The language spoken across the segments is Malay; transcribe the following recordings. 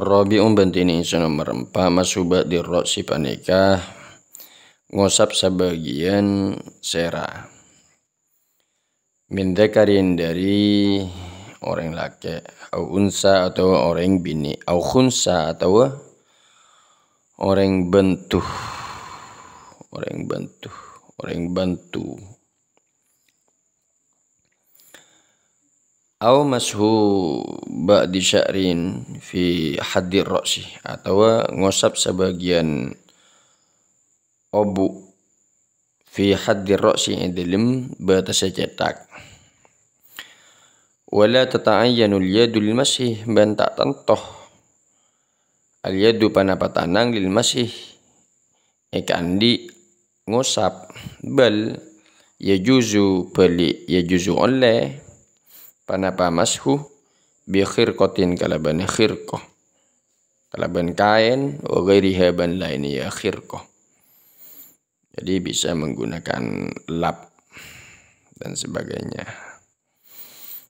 Ar-rabi'u bantini nomor 4 masuba di roksi panika ngosap sebagian sera min dzakarin dari orang laki au unsa atau orang bini au khunsa atau orang bantu au mashu ba'di sya'rin fi haddir ra'si atau ngosap sebagian obu fi haddir ra'si dalam batas cetak wala tata'ayyanu al-yadu lil masih ban tak tentoh al-yadu panapatanang lil masih ikandi ngosap bal yajuzu bali yajuzu oleh panapa mashu bi khirqatin kalaban khirqah kalaban kain wa ghairiha ban lain ya khirqah. Jadi bisa menggunakan lap dan sebagainya.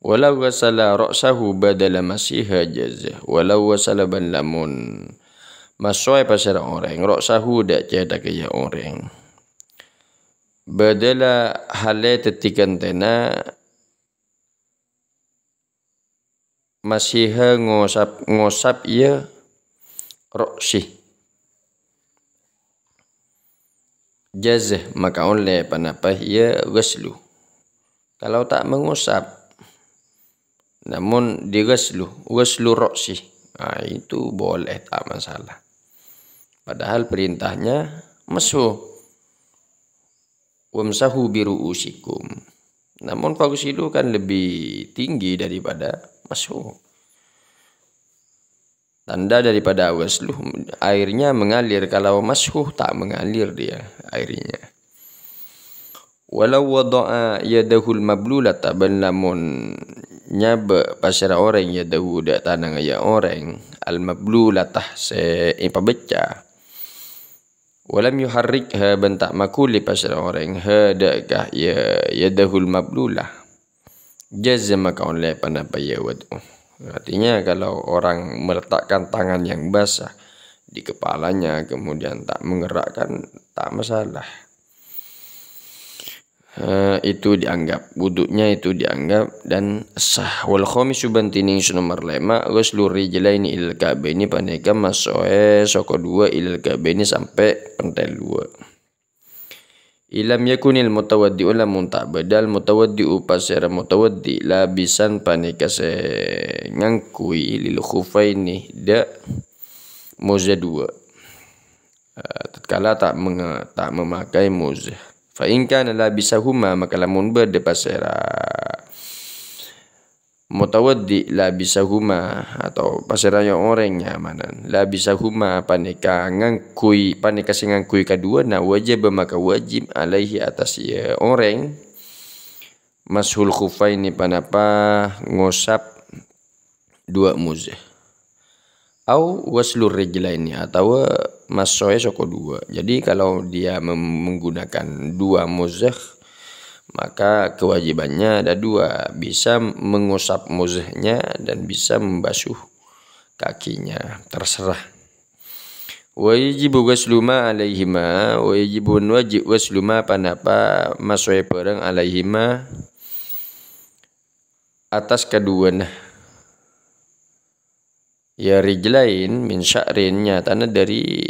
Walau wasala ra'sahu badala masiha jazah walau wasala ban lamun masoi pasara orang ra'sahu dak cedak ya orang badala hale tetikan tena masiha ngosap ia roksi jazah maka oleh panapa ia ghuslu kalau tak mengusap namun di ghuslu roksi itu boleh tak masalah padahal perintahnya mashu wamsahu biru'usikum namun faghsilu kan lebih tinggi daripada mashu. Tanda daripada ghuslu airnya mengalir, kalau mashu tak mengalir dia airnya. Walau wada'a yadahul mablulata ban lamun nyaba pasara orang yadahu dak tanang ya orang al mablulatah se pabecah walam yuharrikha ban tak makuli pasara orang hadakah ya yadahul mablulah jazma kaun le panapa ya wadu. Artinya kalau orang meletakkan tangan yang basah di kepalanya kemudian tak menggerakkan tak masalah. Itu dianggap wuduknya itu dianggap dan sah. Wal khamisu bantini nomor 5 ghuslu rijlaini ilal ka'baini paneka masoe soko 2 ilal ka'baini sampai pentel 2. Ilam yakunil mutawaddi'u lamun tak badal mutawaddi'u pasera mutawaddi labisan paneka se ngangkui lil khufaini da moza 2 tatkala tak memakai moza fa in kana labisahuma maka lamun berde pasera mutawaddi labisahuma atau pasaranya orangnya manan labisahuma paneka ngangkui paneka sing ngangkui kedua na wajib maka wajib alaihi atas ya orang mashul khufaini panapa ngosap 2 muzah au waslur rijlaini atau masoe soko 2. Jadi kalau dia menggunakan 2 muzah maka kewajibannya ada 2, bisa mengusap muzahnya dan bisa membasuh kakinya, terserah. Wajibu ghuslu ma alaihima wajibun wajib ghuslu ma panapa masoe perang alaihima atas keduanya ya rijlain min sya'rin nyatana dari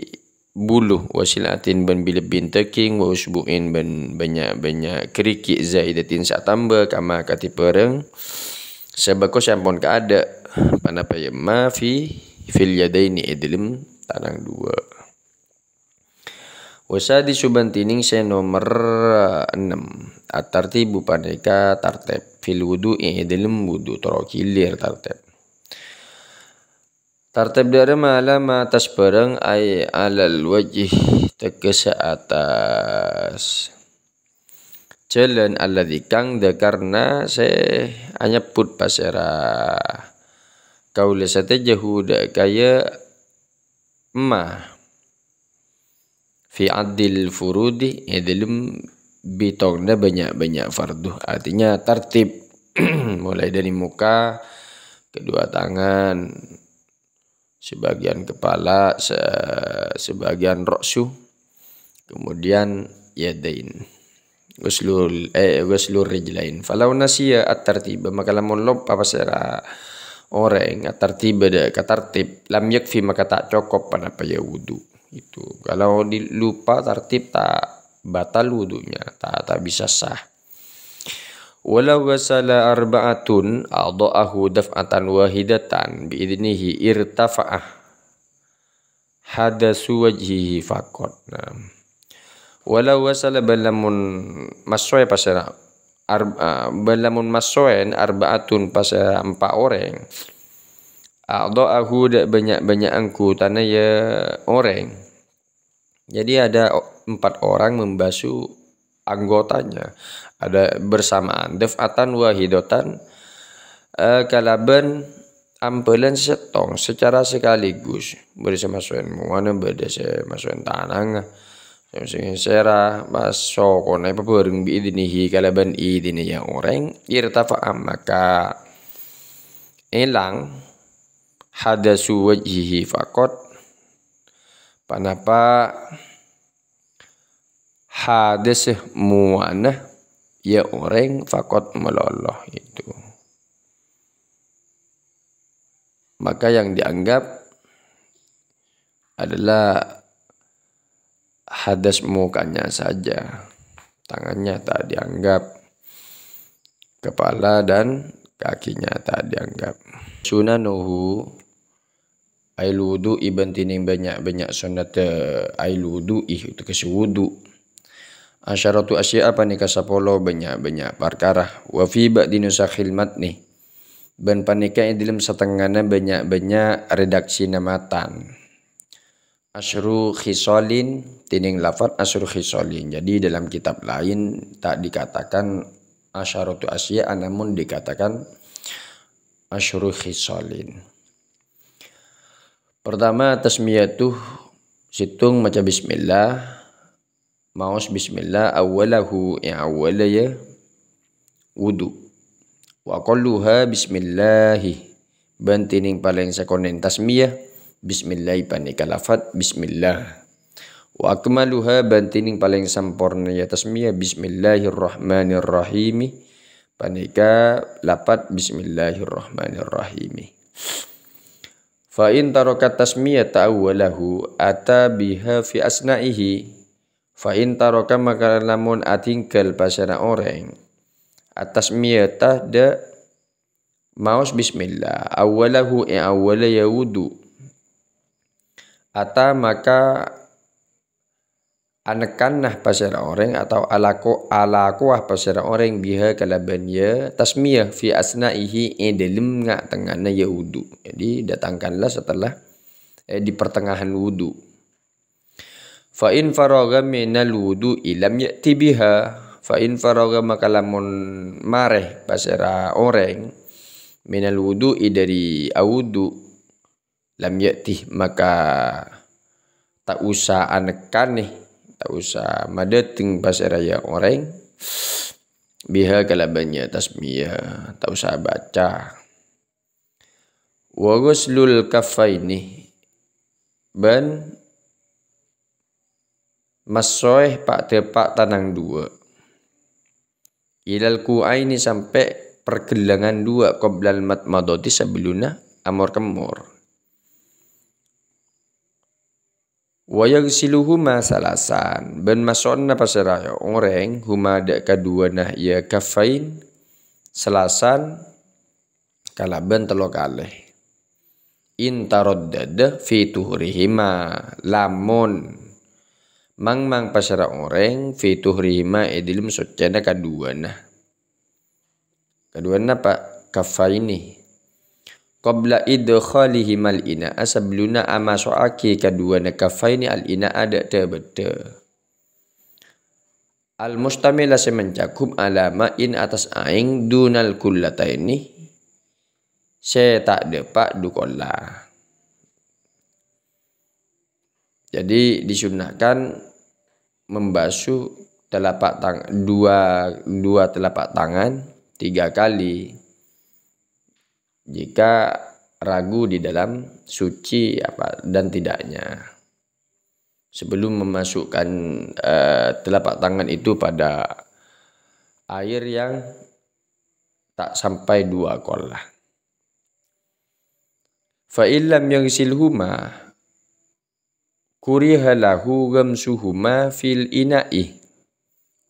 buluh wasilatin ban bilebin teking wa usbu'in ban banyak kerikik zaidatin sak tambah kama kati pereng sebako sampun kaada panapa ya ma fil yadaini idlim tanang 2. Wasadi subantining se nomor 6 at-tartibu paneka tartib fil wudu'i idlim wudu torokilir tartib dari malama atas perang ay alal wajih tekesa atas jalan alladzi kang karena se anyaput pasera kaula satajahu da kaya ma fi adil furudi dalam bitongna banyak fardu artinya tertib mulai dari muka kedua tangan sebagian kepala, sebagian ra'su, kemudian yadain, ghuslur rijlain. Falau nasiya at-tartiba, maka lamun lupa pasera orang at-tartiba da katartib, lam yakfi maka tak cukup panapa ya wudu. Itu kalau dilupa tartib tak batal wudunya, tak bisa sah. Walau ghasala arba'atun a'dha'ahu daf'atan wahidatan biidnihi irtafa'ah hadasu wajhihi faqat. Nah, walau ghasala balamun masoi pasara balamun masoen arba'atun pasara 4 orang a'dha'ahu dak banyak angku tanah ya orang. Jadi ada 4 orang membasuh anggotanya, ada bersamaan daf'atan wahidatan, kalaban ampelan setong secara sekaligus bersama masukan mana beda masukan tanang serah baso kone pabareng biidnihi kalaban idini yang orang irtafa'a maka elang hadasu wajhihi faqat panapa hadas muana ya orang fakot meloloh itu. Maka yang dianggap adalah hadas mukanya saja, tangannya tak dianggap, kepala dan kakinya tak dianggap. Sunanuhu ailudu iban tining banyak sunat ailudu itu kesuwudu. Asyaratu asya apa nih kasapolo banyak perkara. Wa fi ba'di nusakhil matni. Ben panika dalam setengahnya banyak redaksi namatan. Asyru khisalin tining lafad asyru khisalin. Jadi dalam kitab lain tak dikatakan asyaratu asya namun dikatakan asyru khisalin. Pertama tasmiyatuh situng maca bismillah. Maus bismillah awalahu yang awalaya wudu wa qalluha bismillahi bantining paling sakonen tasmiyah bismillah panika lafat bismillah wa akmaluha bantining paling sampurna ya tasmiyah bismillahirrahmanirrahim panika lafat bismillahirrahmanirrahim. Fa in tarakat tasmiyata awalahu ata biha fi asna'ihi. Fa in taraka maka lamun atingkel pasara orang atas miyatah da maus bismillah awalahu awala ya wudu ata maka anekanah pasara orang atau alakuah pasara orang biha kalaban ya tasmiyah fi asna'ihi dalam ngak tengahna ya wudu. Jadi datangkanlah setelah di pertengahan wudu. Fa in faragha minal wudu'i lam ya'ti biha. Fa in faragha maka lamun mareh pasara orang minal wudu'i dari awudu lam ya'ti maka tak usah anekan nih, tak usah madeting pasara ya orang biha kalabannya tasmiyah, tak usah baca. Wa ghuslul kaffaini ban masoeh pak tepak tanang dua ilal ku'aini sampai pergelangan dua qoblal matmadoti sebelumnya amor kemur wa yaghsiluhuma salasan ben masonna pasaraya orang huma dak kedua nah ya kafain selasan kalaban telo kalih in taraddada fi tuhrihima lamun mang pasara orang fi tuhrihima edilum succana kaduana pak kafaini qabla idkhalihimal ina asabluna amasoaki kaduana kafaini al ina ada beda al mustamila semencakup alama in atas aing dunal kullataini se tak depak dukola. Jadi disunahkan membasuh dua telapak tangan 3 kali. Jika ragu di dalam suci apa dan tidaknya. Sebelum memasukkan telapak tangan itu pada air yang tak sampai 2 kol lah. Fa illam yaghsilhuma kuriha lahu ghamsuhuma fil ina'i.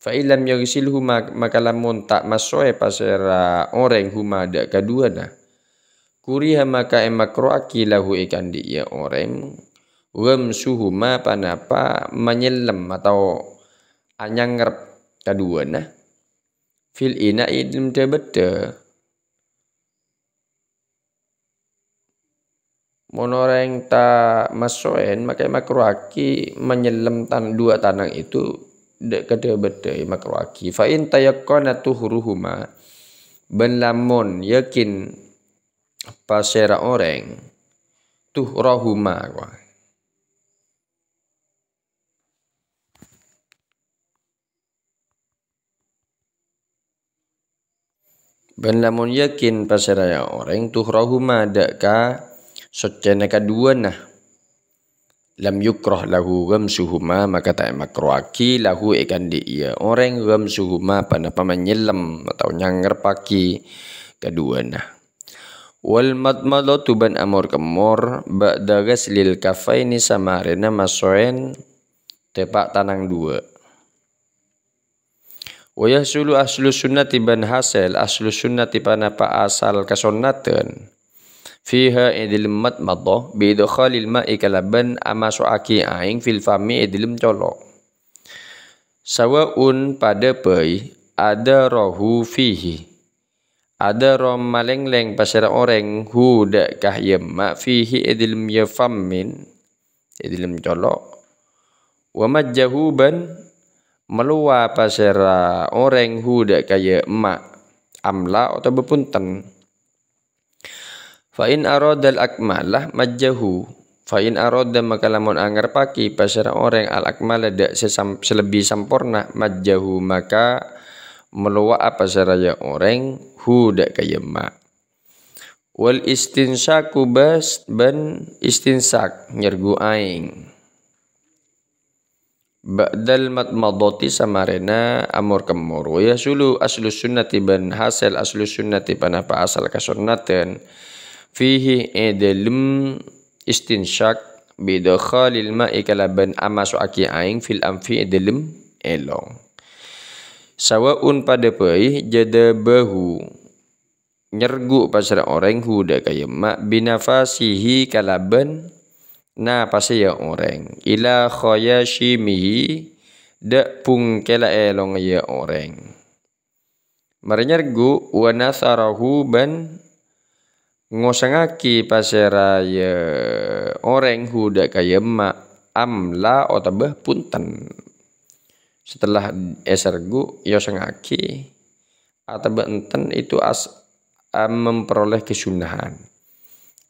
Fa illam yaghsilhuma maka lamun tak masuk pasera orang huma dak kedua nah. Kuriha maka emakroaki lahu ikan dia orang ghamsuhuma panapa menyelam atau anyangrep kedua nah. Fil ina'i dalam beda. Monoreng tak masukin maka makruaki menyelam dua tanang itu dek kada beda makruaki. Fa in tayaqqana tuhruhuma ben lamun yakin pasera orang tuhrahuma kwa. Ben lamun yakin pasera orang tuhrahuma dak ka socena kedua nah lam yukrah lahu ghamsuhuma maka tak makruaki lahu ikan dia orang ghamsuhuma panapa menyelam atau nyanger paki kedua nah wal madmadatu ban amur kemur ba'da ghaslil kafaini samarina masoen tepak tanang dua wa yahsulu aslu sunnati ban hasil aslu sunnati panapa asal kasunnatan fiha idil madmadah bi idkhalil ma'i kalaban amasuaki aing fil fami idilm colok sawaun pada pai ada rohu fihi ada rom malengleng pasara orang hu dak kah yema fihi idilm yafamin idilm colok wa majjahuban melua pasara orang hu dak kaya emak amla atau bepunten. Fa in aradal akmalah majjahu fa in arada maka lamun anggar paki pasara orang al akmala dak selebih sempurna majjahu maka meluwa apa saraya orang hu dak kaya mak wal istinsaku bas ban istinsak nyergu aing ba'dal madmadati samarena amur kemur ya sulu aslu sunnati ban hasil aslu sunnati panapa asal kasunnatan fihi edalum istinsyak bidakhalil ma'i kalaban amasu aki aing fil amfi edalum elong sawaun pada pai jadabahu nyergu pasara orang huda kaya mak binafasihi kalaban na pasaya orang ila khayashimihi dak pung kela elong ya orang menyergu wa nasarahu ban ngosangaki pasera ya orang huda kaya mak amla otabah punten setelah esergu yosangaki atau enten itu memperoleh kesunahan.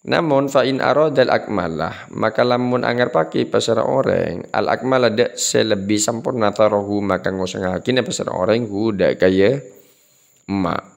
Namun fa in aradal akmalah maka lamun anggar paki pasera orang al akmalah dak selebih sempurna tarahu maka ngosangaki pasera orang huda kaya mak